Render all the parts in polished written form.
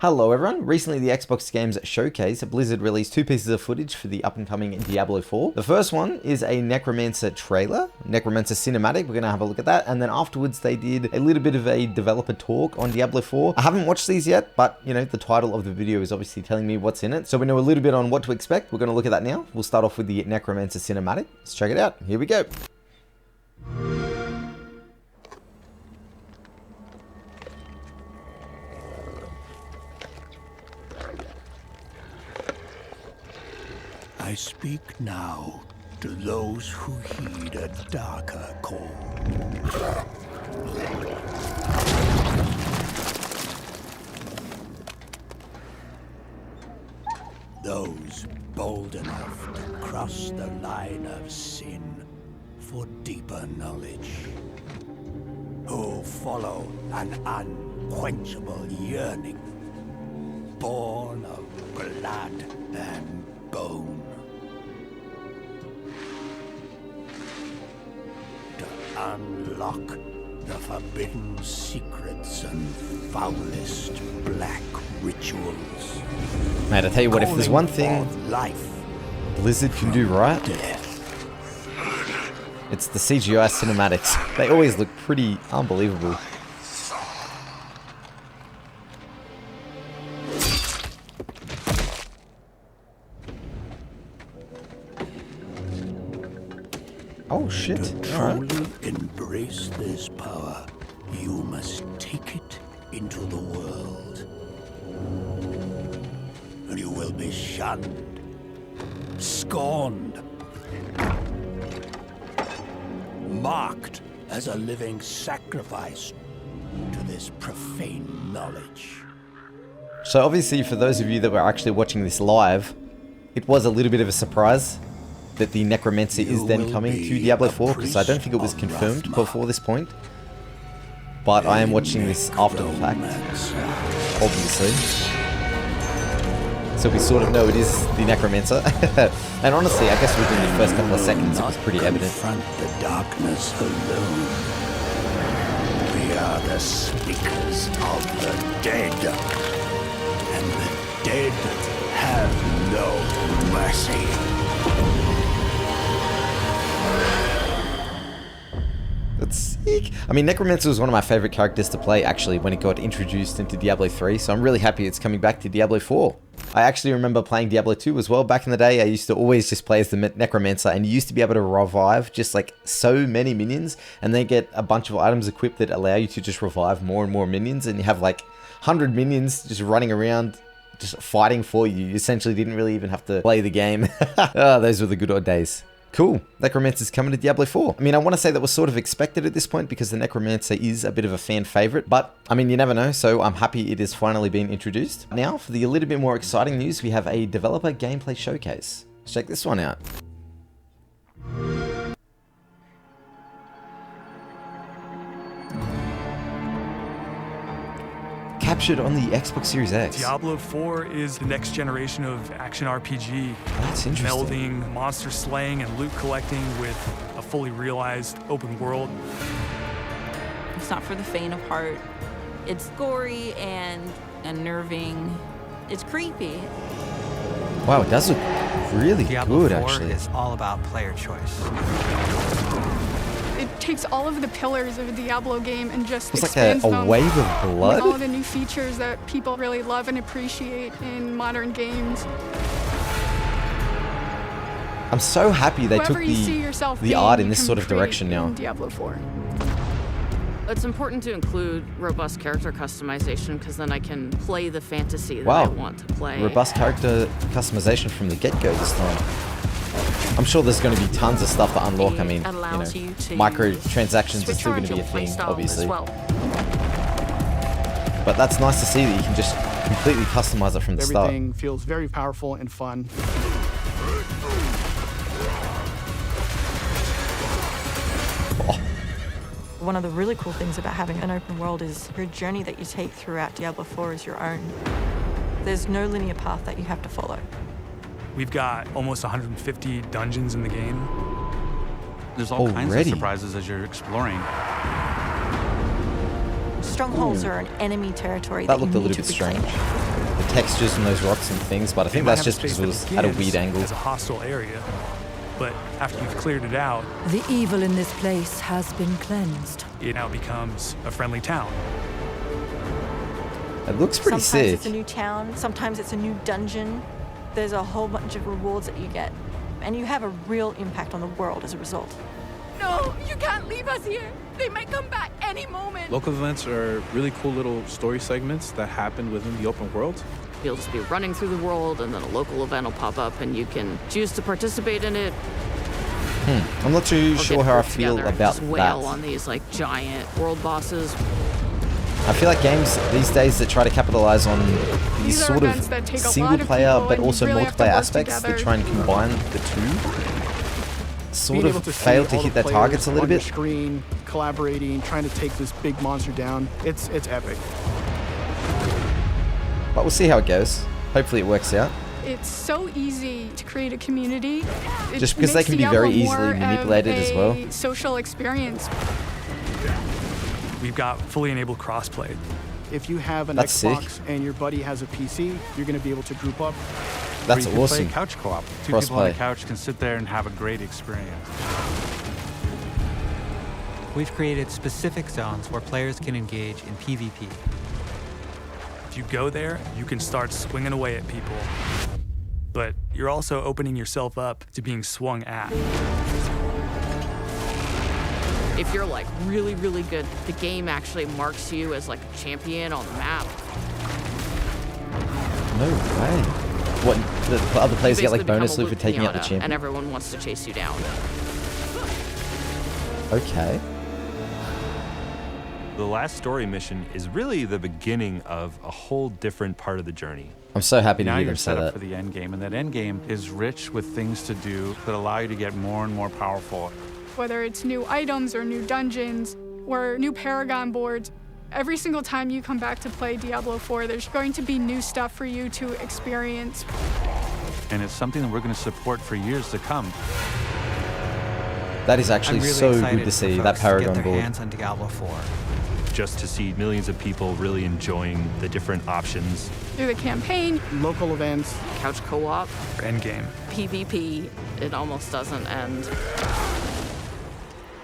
Hello everyone, recently the Xbox Games Showcase, Blizzard released two pieces of footage for the up-and-coming Diablo 4. The first one is a Necromancer trailer, Necromancer cinematic, we're going to have a look at that, and then afterwards they did a little bit of a developer talk on Diablo 4. I haven't watched these yet, but you know, the title of the video is obviously telling me what's in it, so we know a little bit on what to expect. We're going to look at that now. We'll start off with the Necromancer cinematic. Let's check it out. Here we go. I speak now to those who heed a darker call. Those bold enough to cross the line of sin for deeper knowledge. Who follow an unquenchable yearning, born of blood and bone. Unlock the forbidden secrets and foulest black rituals. Mate, I tell you what, if there's one thing Blizzard can do right, it's the CGI cinematics. They always look pretty unbelievable. Oh shit. To truly embrace this power, you must take it into the world. You will be shunned, scorned, marked as a living sacrifice to this profane knowledge. So obviously for those of you that were actually watching this live, it was a little bit of a surprise that the Necromancer is then coming to Diablo 4, because I don't think it was confirmed before this point. But I am watching this after the fact, obviously. So we sort of know it is the Necromancer. And honestly, I guess within the first couple of seconds it was pretty evident. Confront the darkness alone. We are the speakers of the dead. And the dead have no mercy. That's sick. I mean, Necromancer was one of my favorite characters to play, actually, when it got introduced into Diablo 3, so I'm really happy it's coming back to Diablo 4. I actually remember playing Diablo 2 as well. Back in the day, I used to always just play as the Necromancer, and you used to be able to revive just like so many minions, and then get a bunch of items equipped that allow you to just revive more and more minions, and you have like 100 minions just running around, just fighting for you. You essentially didn't really even have to play the game. Oh, those were the good old days. Cool. Necromancer's coming to Diablo 4. I mean, I want to say that was sort of expected at this point because the Necromancer is a bit of a fan favorite, but I mean, you never know, so I'm happy it has finally been introduced. Now, for the a little bit more exciting news, we have a developer gameplay showcase. Let's check this one out. Captured on the Xbox Series X. Diablo 4 is the next generation of action RPG. That's interesting. Melding monster slaying and loot collecting with a fully realized open world. It's not for the faint of heart. It's gory and unnerving. It's creepy. Wow, it does look really Diablo good, 4 actually. is all about player choice. It takes all of the pillars of a Diablo game and just It's like expands a them wave of with blood. all the new features that people really love and appreciate in modern games. I'm so happy they Whoever took you see yourself the being, art in you this can sort of create direction now. in Diablo 4. It's important to include robust character customization because then I can play the fantasy that Wow. I want to play. Robust character customization from the get-go this time. I'm sure there's going to be tons of stuff to unlock. I mean, It allows you to microtransactions are switch still going around to be a your thing, playstyle obviously. as well. But that's nice to see that you can just completely customize it from the start. Everything feels very powerful and fun. One of the really cool things about having an open world is your journey that you take throughout Diablo 4 is your own. There's no linear path that you have to follow. We've got almost 150 dungeons in the game. There's all kinds of surprises as you're exploring. Strongholds are an enemy territory That that looked you a need little to bit strange. reclaim. textures and those rocks and things, but I think that's just because it was at a weird angle. As a hostile area, but after you've cleared it out, the evil in this place has been cleansed. It now becomes a friendly town. It looks pretty sick. Sometimes it's a new town, sometimes it's a new dungeon. There's a whole bunch of rewards that you get, and you have a real impact on the world as a result. No, you can't leave us here. They might come back any moment. Local events are really cool little story segments that happen within the open world. You'll just be running through the world, and then a local event will pop up, and you can choose to participate in it. I'm not too sure how I feel about just wail that. on these like giant world bosses. I feel like games these days that try to capitalize on these sort of single player but also multiplayer aspects that try and combine the two sort of fail to hit their targets a little bit. Screen, collaborating, trying to take this big monster down. It's epic. But we'll see how it goes. Hopefully it works out. It's so easy to create a community. Just because they can be very easily manipulated as well. Social experience. We've got fully enabled crossplay. If you have an Xbox and your buddy has a PC, you're going to be able to group up. That's or you awesome. Can play couch co-op. Two people on the couch can sit there and have a great experience. We've created specific zones where players can engage in PvP. If you go there, you can start swinging away at people. But you're also opening yourself up to being swung at. If you're like really, really good, the game actually marks you as like a champion on the map. No way. What, the other players get like bonus loot for taking out the champion? And everyone wants to chase you down. Okay. The last story mission is really the beginning of a whole different part of the journey. I'm so happy to now hear you're them say set up that. for the end game, and that end game is rich with things to do that allow you to get more and more powerful. Whether it's new items or new dungeons or new paragon boards, every single time you come back to play Diablo 4, there's going to be new stuff for you to experience. And it's something that we're going to support for years to come. That is actually really so good to see, that paragon to get their board. hands on Diablo 4. Just to see millions of people really enjoying the different options. Through the campaign, local events, couch co-op, endgame, PvP, it almost doesn't end.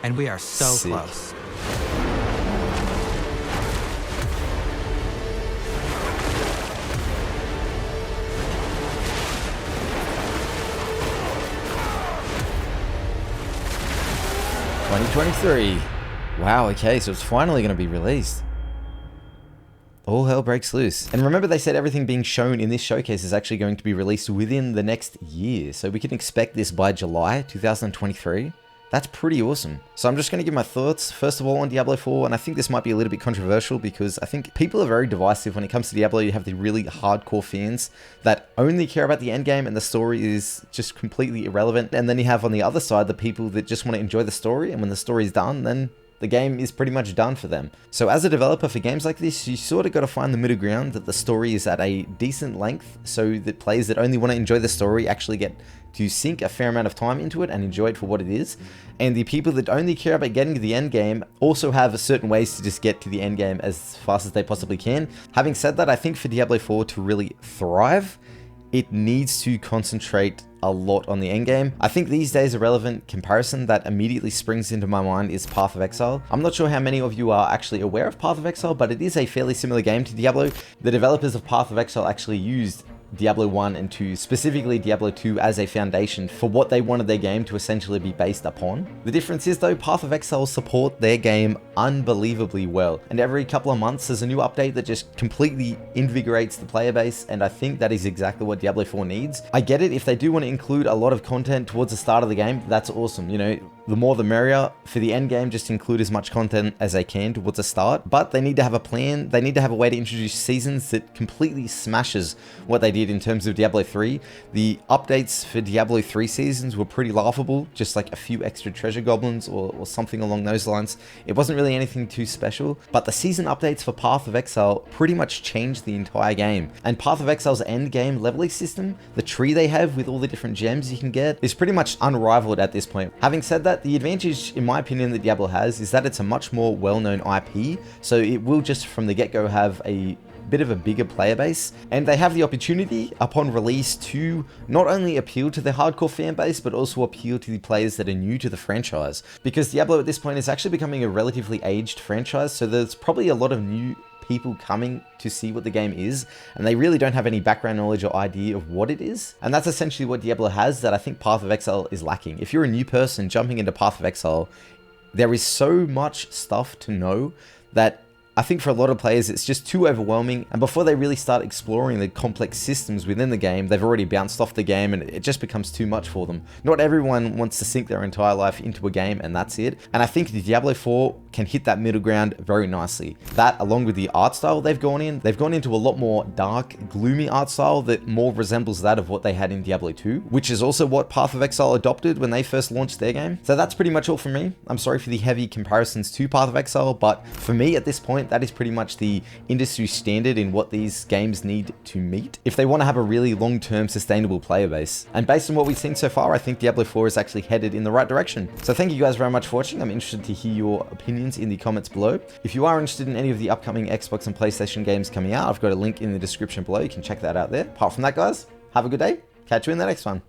And we are so Sick. close. Wow, okay, so it's finally going to be released. All hell breaks loose. And remember, they said everything being shown in this showcase is actually going to be released within the next year. So we can expect this by July 2023. That's pretty awesome. So I'm just going to give my thoughts, first of all, on Diablo 4, and I think this might be a little bit controversial because I think people are very divisive when it comes to Diablo. You have the really hardcore fans that only care about the endgame and the story is just completely irrelevant. And then you have on the other side the people that just want to enjoy the story, and when the story is done, then the game is pretty much done for them. So as a developer for games like this, you sort of got to find the middle ground, that the story is at a decent length so that players that only want to enjoy the story actually get to sink a fair amount of time into it and enjoy it for what it is. And the people that only care about getting to the end game also have certain ways to just get to the end game as fast as they possibly can. Having said that, I think for Diablo 4 to really thrive, it needs to concentrate a lot on the endgame. I think these days a relevant comparison that immediately springs into my mind is Path of Exile. I'm not sure how many of you are actually aware of Path of Exile, but it is a fairly similar game to Diablo. The developers of Path of Exile actually used Diablo 1 and 2, specifically Diablo 2, as a foundation for what they wanted their game to essentially be based upon. The difference is though, Path of Exile support their game unbelievably well, and every couple of months there's a new update that just completely invigorates the player base, and I think that is exactly what Diablo 4 needs. I get it, if they do want to include a lot of content towards the start of the game, that's awesome, you know, the more the merrier. For the end game, just include as much content as they can towards the start, but they need to have a plan, they need to have a way to introduce seasons that completely smashes what they did in terms of Diablo 3. The updates for Diablo 3 seasons were pretty laughable, just like a few extra treasure goblins or something along those lines. It wasn't really anything too special, but the season updates for Path of Exile pretty much changed the entire game. And Path of Exile's end game leveling system, the tree they have with all the different gems you can get, is pretty much unrivaled at this point. Having said that, the advantage, in my opinion, that Diablo has is that it's a much more well-known IP, so it will just from the get-go have a bit of a bigger player base, and they have the opportunity upon release to not only appeal to the hardcore fan base, but also appeal to the players that are new to the franchise. Because Diablo at this point is actually becoming a relatively aged franchise, so there's probably a lot of new people coming to see what the game is, and they really don't have any background knowledge or idea of what it is. And that's essentially what Diablo has that I think Path of Exile is lacking. If you're a new person jumping into Path of Exile, there is so much stuff to know that I think for a lot of players it's just too overwhelming, and before they really start exploring the complex systems within the game, they've already bounced off the game and it just becomes too much for them. Not everyone wants to sink their entire life into a game and that's it, and I think the Diablo 4 can hit that middle ground very nicely. That, along with the art style they've gone into a lot more dark, gloomy art style that more resembles that of what they had in Diablo 2, which is also what Path of Exile adopted when they first launched their game. So that's pretty much all for me. I'm sorry for the heavy comparisons to Path of Exile, but for me at this point, that is pretty much the industry standard in what these games need to meet if they want to have a really long-term sustainable player base. And based on what we've seen so far, I think Diablo 4 is actually headed in the right direction. So thank you guys very much for watching. I'm interested to hear your opinions in the comments below. If you are interested in any of the upcoming Xbox and PlayStation games coming out, I've got a link in the description below. You can check that out there. Apart from that, guys, have a good day. Catch you in the next one.